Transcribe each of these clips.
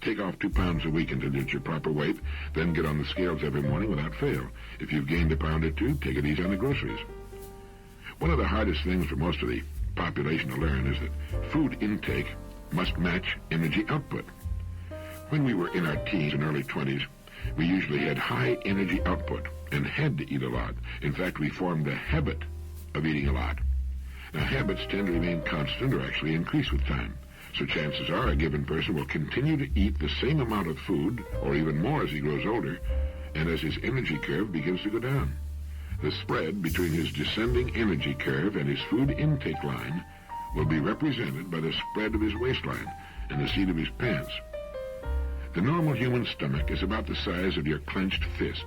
Take off 2 pounds a week until it's your proper weight, then get on the scales every morning without fail. If you've gained a pound or two, take it easy on the groceries. One of the hardest things for most of the population to learn is that food intake must match energy output. When we were in our teens and early 20s, we usually had high energy output and had to eat a lot. In fact, we formed a habit of eating a lot. Now, habits tend to remain constant or actually increase with time. So chances are a given person will continue to eat the same amount of food, or even more as he grows older, and as his energy curve begins to go down. The spread between his descending energy curve and his food intake line will be represented by the spread of his waistline and the seat of his pants. The normal human stomach is about the size of your clenched fist.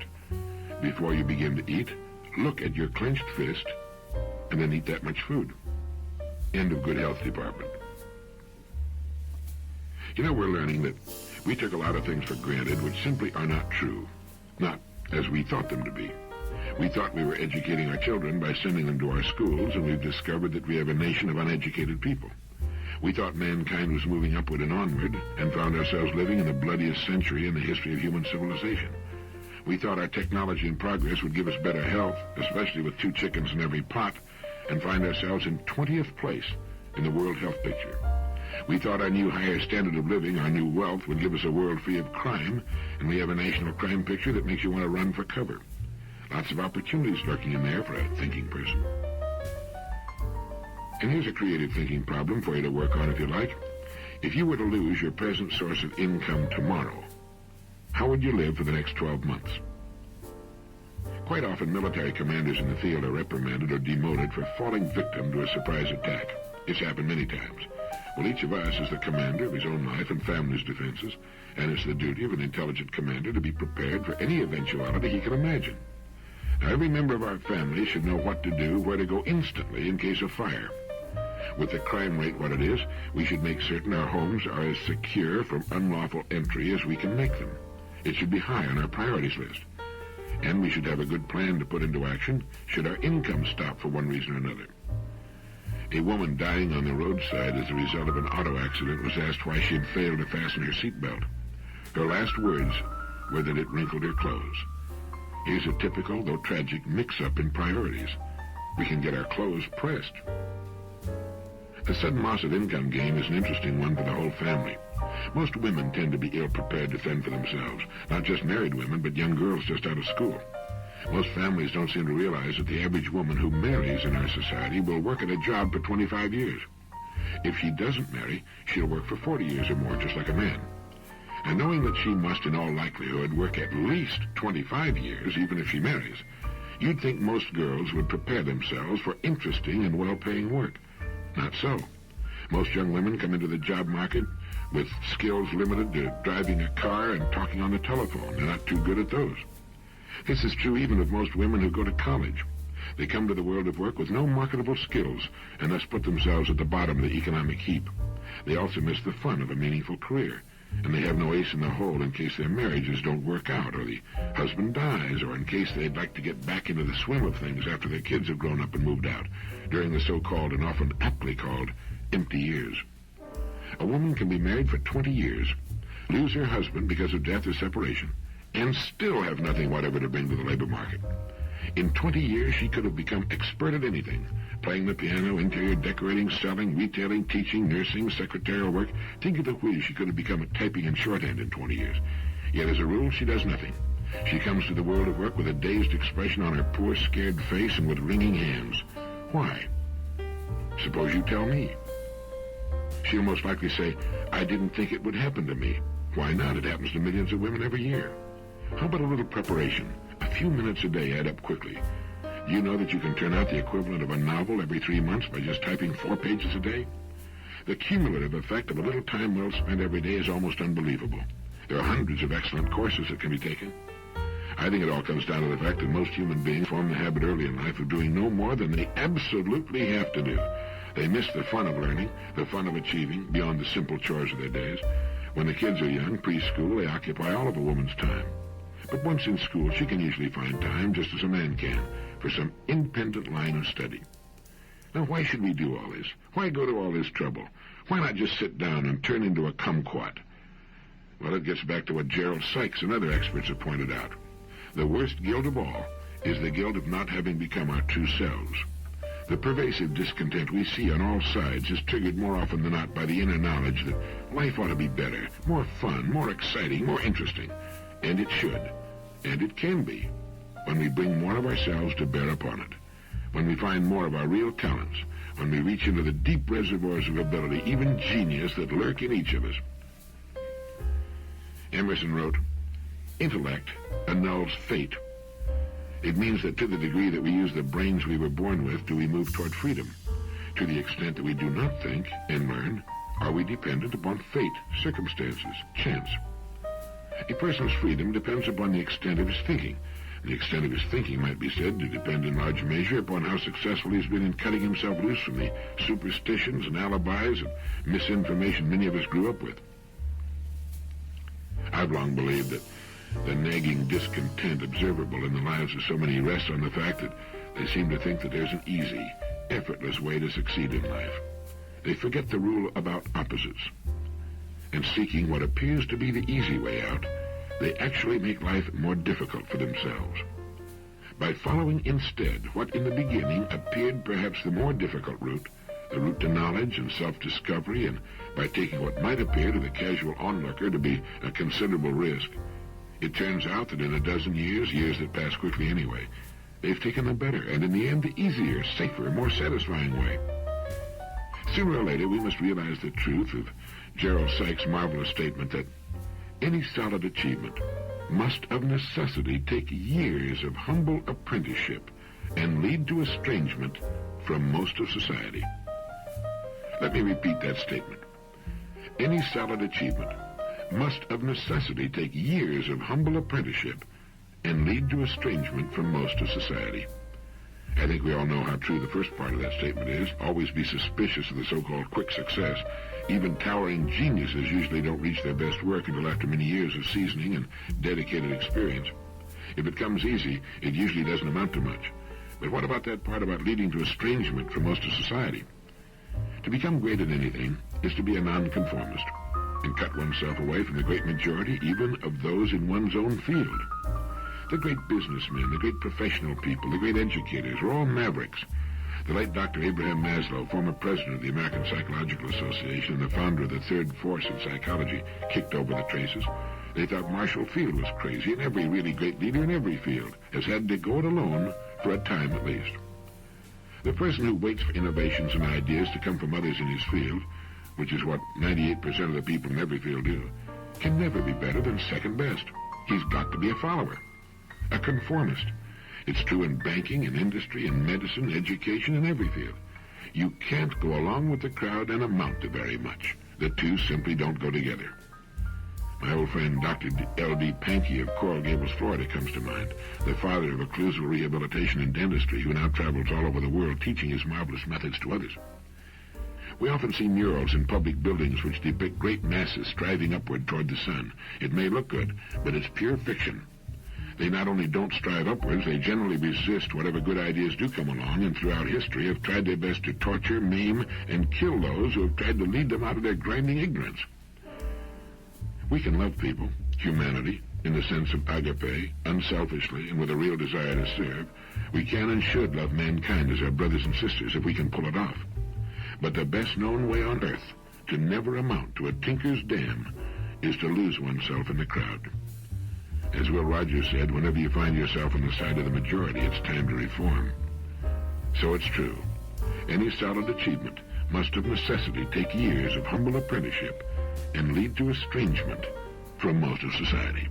Before you begin to eat, look at your clenched fist and then eat that much food. End of good health department. You know, we're learning that we took a lot of things for granted which simply are not true, not as we thought them to be. We thought we were educating our children by sending them to our schools, and we've discovered that we have a nation of uneducated people. We thought mankind was moving upward and onward, and found ourselves living in the bloodiest century in the history of human civilization. We thought our technology and progress would give us better health, especially with 2 chickens in every pot, and find ourselves in 20th place in the world health picture. We thought our new higher standard of living, our new wealth, would give us a world free of crime, and we have a national crime picture that makes you want to run for cover. Lots of opportunities lurking in there for a thinking person. And here's a creative thinking problem for you to work on if you like. If you were to lose your present source of income tomorrow, how would you live for the next 12 months? Quite often, military commanders in the field are reprimanded or demoted for falling victim to a surprise attack. It's happened many times. Well, each of us is the commander of his own life and family's defenses, and it's the duty of an intelligent commander to be prepared for any eventuality he can imagine. Now, every member of our family should know what to do, where to go instantly in case of fire. With the crime rate what it is, we should make certain our homes are as secure from unlawful entry as we can make them. It should be high on our priorities list. And we should have a good plan to put into action should our income stop for one reason or another. A woman dying on the roadside as a result of an auto accident was asked why she had failed to fasten her seatbelt. Her last words were that it wrinkled her clothes. Here's a typical, though tragic, mix-up in priorities. We can get our clothes pressed. The sudden loss of income gain is an interesting one for the whole family. Most women tend to be ill-prepared to fend for themselves, not just married women, but young girls just out of school. Most families don't seem to realize that the average woman who marries in our society will work at a job for 25 years. If she doesn't marry, she'll work for 40 years or more, just like a man. And knowing that she must, in all likelihood, work at least 25 years, even if she marries, you'd think most girls would prepare themselves for interesting and well-paying work. Not so. Most young women come into the job market with skills limited to driving a car and talking on the telephone. They're not too good at those. This is true even of most women who go to college. They come to the world of work with no marketable skills and thus put themselves at the bottom of the economic heap. They also miss the fun of a meaningful career, and they have no ace in the hole in case their marriages don't work out, or the husband dies, or in case they'd like to get back into the swim of things after their kids have grown up and moved out, during the so-called and often aptly called empty years. A woman can be married for 20 years, lose her husband because of death or separation, and still have nothing whatever to bring to the labor market. In 20 years, she could have become expert at anything, playing the piano, interior decorating, selling, retailing, teaching, nursing, secretarial work. Think of the ways she could have become at typing and shorthand in 20 years. Yet, as a rule, she does nothing. She comes to the world of work with a dazed expression on her poor, scared face and with wringing hands. Why? Suppose you tell me. She'll most likely say, I didn't think it would happen to me. Why not? It happens to millions of women every year. How about a little preparation? A few minutes a day add up quickly. Do you know that you can turn out the equivalent of a novel every 3 months by just typing 4 pages a day? The cumulative effect of a little time well spent every day is almost unbelievable. There are hundreds of excellent courses that can be taken. I think it all comes down to the fact that most human beings form the habit early in life of doing no more than they absolutely have to do. They miss the fun of learning, the fun of achieving, beyond the simple chores of their days. When the kids are young, preschool, they occupy all of a woman's time. But once in school, she can usually find time, just as a man can, for some independent line of study. Now, why should we do all this? Why go to all this trouble? Why not just sit down and turn into a kumquat? Well, it gets back to what Gerald Sykes and other experts have pointed out. The worst guilt of all is the guilt of not having become our true selves. The pervasive discontent we see on all sides is triggered more often than not by the inner knowledge that life ought to be better, more fun, more exciting, more interesting. And it should, and it can be, when we bring more of ourselves to bear upon it, when we find more of our real talents, when we reach into the deep reservoirs of ability, even genius, that lurk in each of us. Emerson wrote, "Intellect annuls fate." It means that to the degree that we use the brains we were born with, do we move toward freedom. To the extent that we do not think and learn, are we dependent upon fate, circumstances, chance. A person's freedom depends upon the extent of his thinking. The extent of his thinking might be said to depend in large measure upon how successful he's been in cutting himself loose from the superstitions and alibis and misinformation many of us grew up with. I've long believed that the nagging discontent observable in the lives of so many rests on the fact that they seem to think that there's an easy, effortless way to succeed in life. They forget the rule about opposites. And seeking what appears to be the easy way out, they actually make life more difficult for themselves. By following instead what in the beginning appeared perhaps the more difficult route, the route to knowledge and self-discovery, and by taking what might appear to the casual onlooker to be a considerable risk, it turns out that in a dozen years that pass quickly anyway, they've taken the better, and in the end the easier, safer, more satisfying way. Sooner or later we must realize the truth of Gerald Sykes' marvelous statement that any solid achievement must of necessity take years of humble apprenticeship and lead to estrangement from most of society. Let me repeat that statement. Any solid achievement must of necessity take years of humble apprenticeship and lead to estrangement from most of society. I think we all know how true the first part of that statement is. Always be suspicious of the so-called quick success. Even towering geniuses usually don't reach their best work until after many years of seasoning and dedicated experience. If it comes easy, it usually doesn't amount to much. But what about that part about leading to estrangement from most of society? To become great at anything is to be a nonconformist and cut oneself away from the great majority, even of those in one's own field. The great businessmen, the great professional people, the great educators are all mavericks. The late Dr. Abraham Maslow, former president of the American Psychological Association and the founder of the third force in psychology, kicked over the traces. They thought Marshall Field was crazy, and every really great leader in every field has had to go it alone for a time at least. The person who waits for innovations and ideas to come from others in his field, which is what 98% of the people in every field do, can never be better than second best. He's got to be a follower, a conformist. It's true in banking, in industry, in medicine, education, in every field. You can't go along with the crowd and amount to very much. The two simply don't go together. My old friend Dr. L.D. Pankey of Coral Gables, Florida, comes to mind, the father of occlusal rehabilitation and dentistry, who now travels all over the world teaching his marvelous methods to others. We often see murals in public buildings which depict great masses striving upward toward the sun. It may look good, but it's pure fiction. They not only don't strive upwards, they generally resist whatever good ideas do come along, and throughout history have tried their best to torture, maim, and kill those who have tried to lead them out of their grinding ignorance. We can love people, humanity, in the sense of agape, unselfishly, and with a real desire to serve. We can and should love mankind as our brothers and sisters if we can pull it off. But the best-known way on earth to never amount to a tinker's dam is to lose oneself in the crowd. As Will Rogers said, whenever you find yourself on the side of the majority, it's time to reform. So it's true. Any solid achievement must of necessity take years of humble apprenticeship and lead to estrangement from most of society.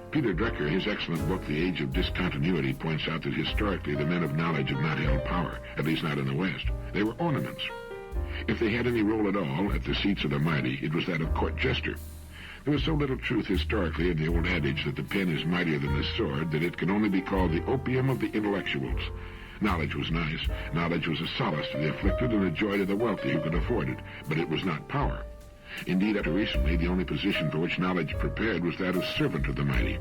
Peter Drucker, his excellent book, The Age of Discontinuity, points out that historically the men of knowledge have not held power, at least not in the West. They were ornaments. If they had any role at all at the seats of the mighty, it was that of court jester. There was so little truth historically in the old adage that the pen is mightier than the sword that it can only be called the opium of the intellectuals. Knowledge was nice. Knowledge was a solace to the afflicted and a joy to the wealthy who could afford it, but it was not power. Indeed, up to recently, the only position for which knowledge prepared was that of servant of the mighty.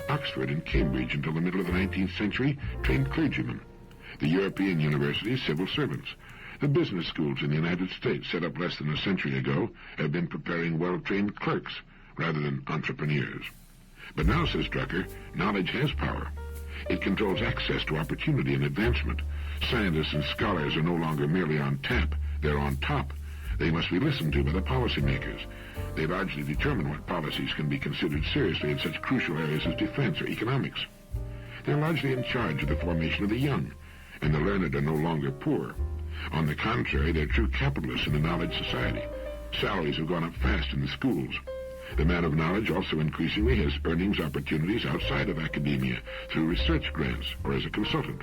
Oxford and Cambridge, until the middle of the 19th century, trained clergymen. The European universities, civil servants. The business schools in the United States, set up less than a century ago, have been preparing well-trained clerks rather than entrepreneurs. But now, says Drucker, knowledge has power. It controls access to opportunity and advancement. Scientists and scholars are no longer merely on tap, they're on top. They must be listened to by the policymakers. They largely determine what policies can be considered seriously in such crucial areas as defense or economics. They're largely in charge of the formation of the young, and the learned are no longer poor. On the contrary, they're true capitalists in a knowledge society. Salaries have gone up fast in the schools. The man of knowledge also increasingly has earnings opportunities outside of academia through research grants or as a consultant.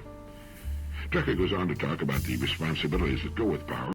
Drucker goes on to talk about the responsibilities that go with power.